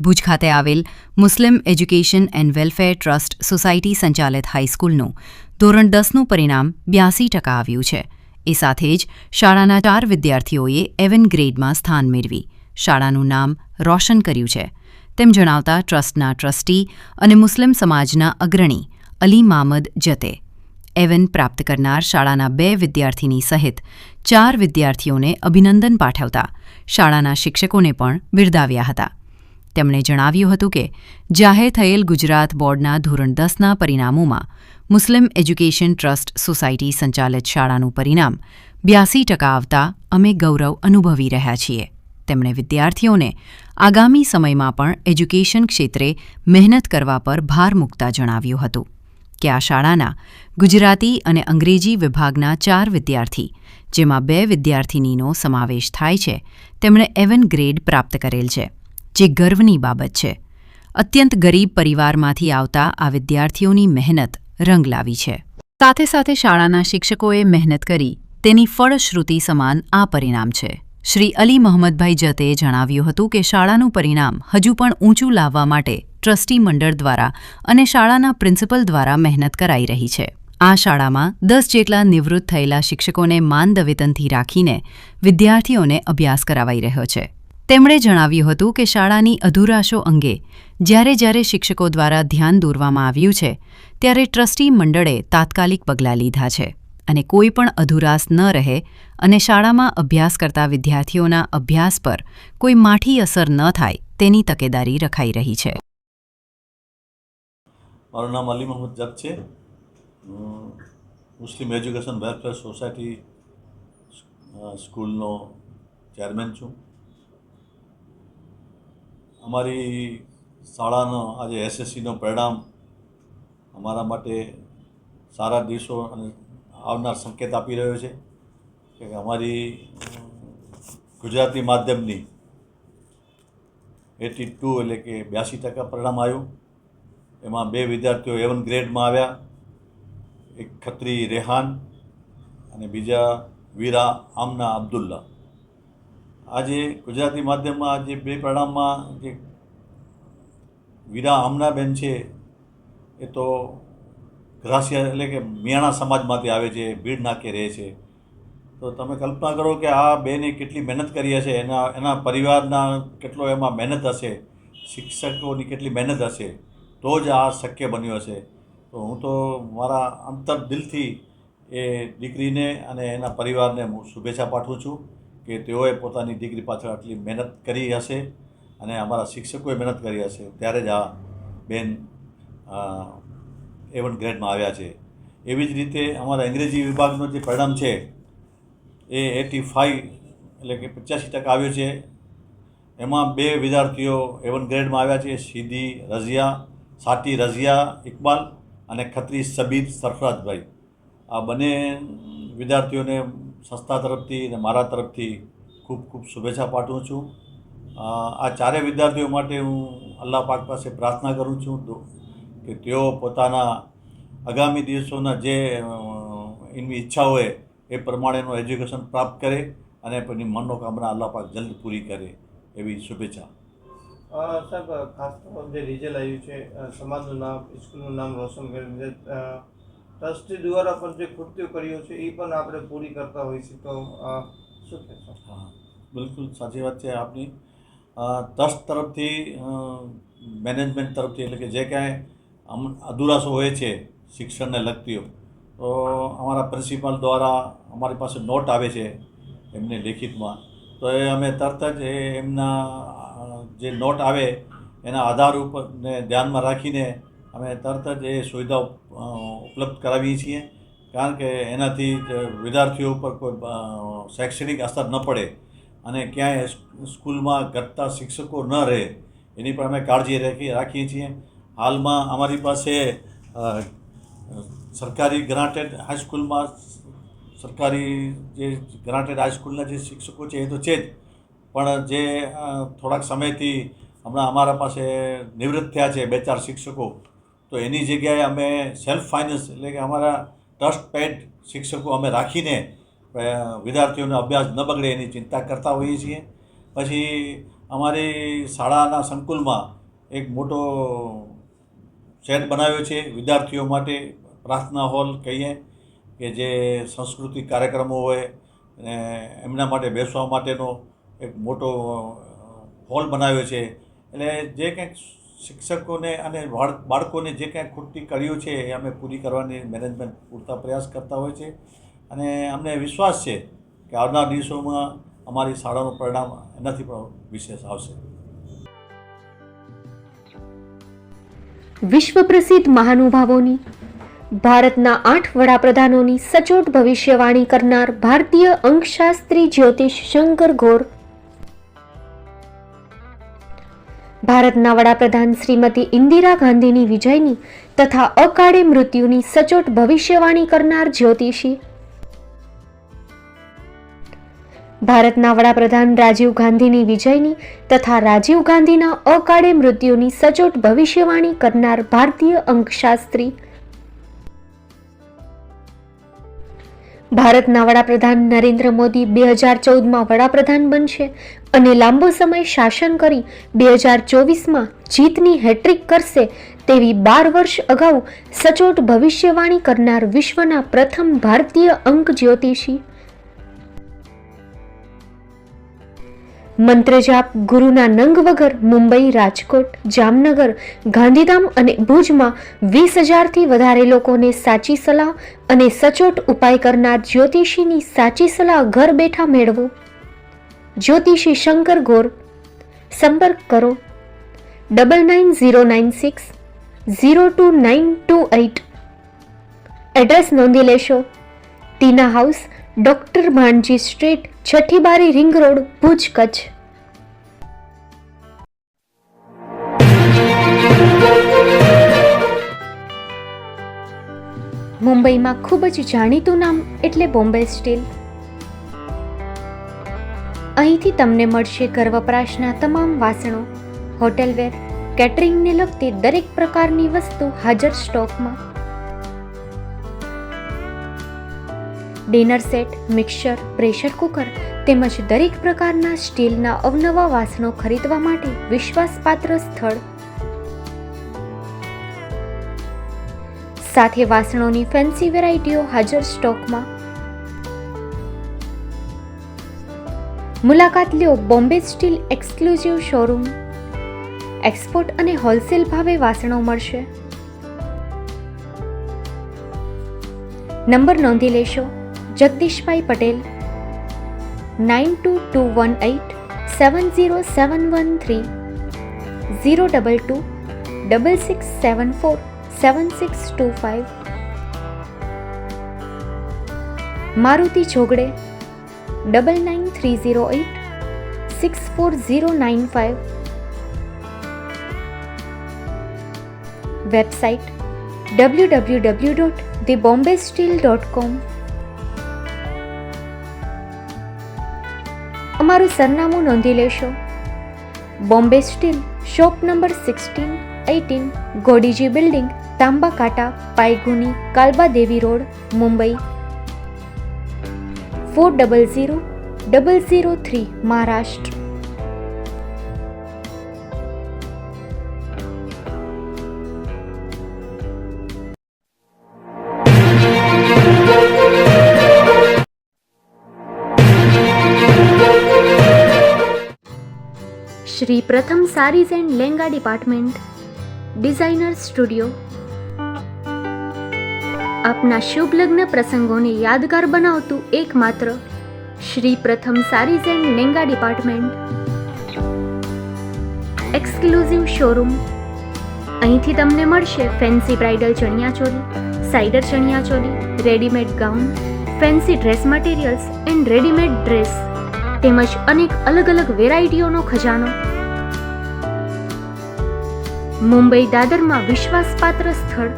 ભુજ ખાતે આવેલ Muslim education and welfare trust society સંચાલિત હાઈસ્કૂલનું ધોરણ 10નું પરિણામ 82% આવ્યું છે. એ સાથે જ શાળાના 4 વિદ્યાર્થીઓએ એવન ગ્રેડમાં સ્થાન મેળવી શાળાનું નામ રોશન કર્યું છે. તેમ જણાવતા ટ્રસ્ટના ટ્રસ્ટી અને મુસ્લિમ સમાજના અગ્રણી અલી મામદ જતે એવન પ્રાપ્ત કરનાર શાળાના 2 વિદ્યાર્થીની સહિત 4 વિદ્યાર્થીઓને અભિનંદન પાઠવતા શાળાના શિક્ષકોને પણ બિરદાવ્યા હતા. તેમણે જણાવ્યું હતું કે જાહેર થયેલ ગુજરાત બોર્ડના ધોરણ 10ના પરિણામોમાં મુસ્લિમ એજ્યુકેશન ટ્રસ્ટ સોસાયટી સંચાલિત શાળાનું પરિણામ 82% આવતા અમે ગૌરવ અનુભવી રહ્યા છીએ. તેમણે વિદ્યાર્થીઓને આગામી સમયમાં પણ એજ્યુકેશન ક્ષેત્રે મહેનત કરવા પર ભાર મૂકતા જણાવ્યું હતું કે આ શાળાના ગુજરાતી અને અંગ્રેજી વિભાગના 4 વિદ્યાર્થી, જેમાં 2 વિદ્યાર્થિનીનો સમાવેશ થાય છે, તેમણે એવન ગ્રેડ પ્રાપ્ત કરેલ છે, જે ગર્વની બાબત છે. અત્યંત ગરીબ પરિવારમાંથી આવતા આ વિદ્યાર્થીઓની મહેનત રંગ લાવી છે. સાથે સાથે શાળાના શિક્ષકોએ મહેનત કરી તેની ફળશ્રુતિ સમાન આ પરિણામ છે. શ્રી અલી મોહમ્મદભાઈ જતેએ જણાવ્યું હતું કે શાળાનું પરિણામ હજુ પણ ઊંચું લાવવા માટે ટ્રસ્ટી મંડળ દ્વારા અને શાળાના પ્રિન્સિપલ દ્વારા મહેનત કરાઈ રહી છે. આ શાળામાં 10 જેટલા નિવૃત્ત થયેલા શિક્ષકોને માનદવેતનથી રાખીને વિદ્યાર્થીઓને અભ્યાસ કરાવાઈ રહ્યો છે. તેમણે જણાવ્યું હતું કે શાળાની અધુરાશો અંગે જ્યારે શિક્ષકો દ્વારા ધ્યાન દોરવામાં આવ્યું છે, ત્યારે ટ્રસ્ટી મંડળે તાત્કાલિક પગલાં લીધા છે અને કોઈ પણ અધુરાશ ન રહે અને શાળામાં અભ્યાસ કરતા વિદ્યાર્થીઓના અભ્યાસ પર કોઈ માઠી અસર ન થાય તેની તકેદારી રખાઈ રહી છે. મારું નામ અલી મોહમ્મદ જત છે. મુસ્લિમ એજ્યુકેશન વેલફેર સોસાયટી સ્કૂલનો ચેરમેન છું. અમારી શાળાનો આજે એસએસસીનું પરિણામ અમારા માટે સારા દિવસો અને આવનાર સંકેત આપી રહ્યો છે કે અમારી ગુજરાતી માધ્યમની 82 એટલે કે 82% પરિણામ આવ્યું. એમાં 2 વિદ્યાર્થીઓ એવન ગ્રેડમાં આવ્યા, એક ખત્રી રેહાન અને બીજા વીરા આમના અબ્દુલ્લા. આજે ગુજરાતી માધ્યમમાં જે 2 પરિણામમાં જે વીરા આમનાબેન છે એ તો ગ્રાસિયા એટલે કે મિયાણા સમાજમાંથી આવે છે, ભીડ નાકે રહે છે. તો તમે કલ્પના કરો કે આ બેને કેટલી મહેનત કરી હશે, એના પરિવારના કેટલો એમાં મહેનત હશે, શિક્ષકોની કેટલી મહેનત હશે, તો જ આ શક્ય બન્યું હશે. તો હું તો મારા અંતર દિલથી એ દીકરીને અને એના પરિવારને હું શુભેચ્છા પાઠવું છું કે તેઓએ પોતાની દીકરી પાછળ આટલી મહેનત કરી હશે અને અમારા શિક્ષકોએ મહેનત કરી હશે, ત્યારે જ આ બેન એવન ગ્રેડમાં આવ્યા છે. એવી જ રીતે અમારા અંગ્રેજી વિભાગનું જે પરિણામ છે એ 85 એટલે કે 85% આવ્યું છે. એમાં 2 વિદ્યાર્થીઓ એવન ગ્રેડમાં આવ્યા છે, સાટી રઝિયા ઇકબાલ અને ખત્રી સબીર સરફરાજભાઈ. આ બંને વિદ્યાર્થીઓને સંસ્થા તરફથી અને મારા તરફથી ખૂબ ખૂબ શુભેચ્છા પાઠવું છું. આ 4 વિદ્યાર્થીઓ માટે હું અલ્લાહ પાક પાસે પ્રાર્થના કરું છું કે તેઓ પોતાના આગામી દિવસોના જે એમની ઈચ્છા હોય એ પ્રમાણેનું એજ્યુકેશન પ્રાપ્ત કરે અને એની મનોકામના અલ્લાહ પાક જલ્દ પૂરી કરે, એવી શુભેચ્છા. સાહેબ, ખાસ તો જે રિઝલ્ટ આવ્યું છે, સમાજનું નામ, સ્કૂલનું નામ રોશન કર્યું છે, ટ્રસ્ટી દ્વારા પણ જે કૃત્યો કર્યો છે એ પણ આપણે પૂરી કરતા હોઈએ છીએ, તો શું કહેશો? હા, બિલકુલ સાચી વાત છે આપની. ટ્રસ્ટ તરફથી મેનેજમેન્ટ તરફથી એટલે કે જે કાંઈ અધુરાશો હોય છે શિક્ષણને લગતીઓ, તો અમારા પ્રિન્સિપાલ દ્વારા અમારી પાસે નોટ આવે છે એમને લેખિતમાં, તો એ અમે તરત જ એમના જે નોટ આવે એના આધાર ઉપર ને ધ્યાનમાં રાખીને અમે તરત જ એ સુવિધા ઉપલબ્ધ કરાવીએ છીએ. કારણ કે એનાથી વિદ્યાર્થીઓ ઉપર કોઈ શૈક્ષણિક અસર ન પડે અને ક્યાંય સ્કૂલમાં ઘટતા શિક્ષકો ન રહે એની પણ અમે કાળજી રાખીએ છીએ. હાલમાં અમારી પાસે સરકારી ગ્રાન્ટેડ હાઈસ્કૂલમાં સરકારી જે ગ્રાન્ટેડ હાઈસ્કૂલના જે શિક્ષકો છે એ તો છે જ, પણ જે થોડાક સમયથી હમણાં અમારા પાસે નિવૃત્ત થયા છે 2-4 શિક્ષકો, તો એની જગ્યાએ અમે સેલ્ફ ફાઇનાન્સ એટલે કે અમારા ટ્રસ્ટ પેડ શિક્ષકો અમે રાખીને વિદ્યાર્થીઓનો અભ્યાસ ન બગડે એની ચિંતા કરતા હોઈએ છીએ. પછી અમારી શાળાના સંકુલમાં એક મોટો શેડ બનાવ્યો છે વિદ્યાર્થીઓ માટે, પ્રાર્થના હોલ કહીએ, કે જે સાંસ્કૃતિક કાર્યક્રમો હોય અને એમના માટે બેસવા માટેનો એક મોટો હોલ બનાવ્યો છે. એટલે જે કંઈક શિક્ષકોને અને બાળકોને જે કાંઈ ખૂટતી કડીઓ છે એ અમે પૂરી કરવાની મેનેજમેન્ટ પૂરતા પ્રયાસ કરતા હોય છે. અને અમને વિશ્વાસ છે કે આવનાર દિવસોમાં અમારી શાળાનું પરિણામ એનાથી પણ વિશેષ આવશે. વિશ્વ પ્રસિદ્ધ મહાનુભાવોની, ભારતના 8 વડાપ્રધાનોની સચોટ ભવિષ્યવાણી કરનાર ભારતીય અંકશાસ્ત્રી જ્યોતિષ શંકર ગોર, ભારતના વડાપ્રધાન શ્રીમતી ઇન્દિરા ગાંધીની વિજયની તથા અકાળે મૃત્યુની સચોટ ભવિષ્યવાણી કરનાર જ્યોતિષી, ભારતના વડાપ્રધાન રાજીવ ગાંધીની વિજયની તથા રાજીવ ગાંધીના અકાળે મૃત્યુની સચોટ ભવિષ્યવાણી કરનાર ભારતીય અંકશાસ્ત્રી, ભારતના વડાપ્રધાન નરેન્દ્ર મોદી 2014માં વડાપ્રધાન બનશે અને લાંબો સમય શાસન કરી 2024માં જીતની હેટ્રિક કરશે તેવી 12 વર્ષ અગાઉ સચોટ ભવિષ્યવાણી કરનાર વિશ્વના પ્રથમ ભારતીય અંક જ્યોતિષી, મંત્રજાપ ગુરુના નંગ વગર મુંબઈ, રાજકોટ, જામનગર, ગાંધીધામ અને ભુજમાં 20,000થી વધારે લોકોને સાચી સલાહ અને સચોટ ઉપાય કરનાર જ્યોતિષીની સાચી સલાહ ઘર બેઠા મેળવો. જ્યોતિષી શંકર ગોર. સંપર્ક કરો 9909602928. એડ્રેસ નોંધી લેશો. ટીના હાઉસ, ડોક્ટર ભાણજી સ્ટ્રીટ, છઠ્ઠી બારી, રિંગ રોડ, ભુજ, કચ્છ. મુંબઈમાં ખૂબ જ જાણીતું નામ એટલે બોમ્બે સ્ટીલ. અહીંથી તમને મળશે ઘર વપરાશના તમામ વાસણો, હોટેલવેર, કેટરિંગને લગતી દરેક પ્રકારની વસ્તુ હાજર સ્ટોકમાં. Dinner set, mixer, pressure cooker તેમજ દરેક પ્રકારના સ્ટીલના અવનવા વાસણો ખરીદવા માટે વિશ્વાસપાત્ર સ્થળ. સાથે વાસણોની ફેન્સી વેરાયટીઓ હાજર સ્ટોકમાં. મુલાકાત લ્યો Bombay steel exclusive showroom. Export અને હોલસેલ ભાવે વાસણો મળશે. નંબર નોંધી લેશો. જગદીશભાઈ પટેલ 9221870713 022 6674 7625. મારુતિ જોગડે 9930864095. Website www.thebombasteel.com. અમારું સરનામું નોંધી લેશો. Bombay steel, shop number 16-18, Godiji building, Tamba Kanta, Paydhuni, Kalba Devi road, Mumbai 400003, Maharashtra. Shri Pratham sarees and lenga department, designer studio. આપના શુભ લગ્ન પ્રસંગોને યાદગાર બનાવતું એકમાત્ર Shri Pratham sarees and lenga department. Exclusive showroom. અહીંથી તમને મળશે fancy bridal chaniya choli, cider chaniya choli, readymade gown, fancy dress materials and readymade dress તેમજ અનેક અલગ અલગ વેરાયટીઓનો ખજાનો. મુંબઈ દાદરમાં વિશ્વાસપાત્ર સ્થળ.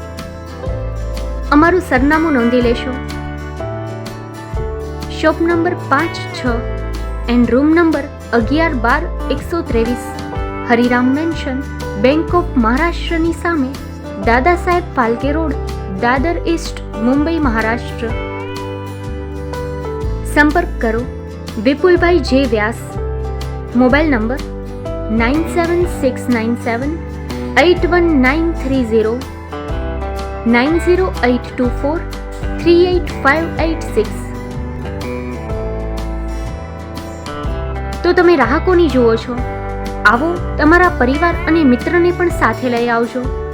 અમારું સરનામું નોંધી લેશો. Shop number 5-6 and room number 11-12-123, Hariram mansion, bank of મહારાષ્ટ્રની સામે, દાદા સાહેબ ફાલ્કે રોડ, દાદર ઈસ્ટ, મુંબઈ, મહારાષ્ટ્ર. સંપર્ક કરો વિપુલભાઈ જે વ્યાસ. Mobile number 9769781930 9082438586. તો તમે રાહ કોની જુઓ છો? આવો, તમારા પરિવાર અને મિત્રને પણ સાથે લઈ આવજો.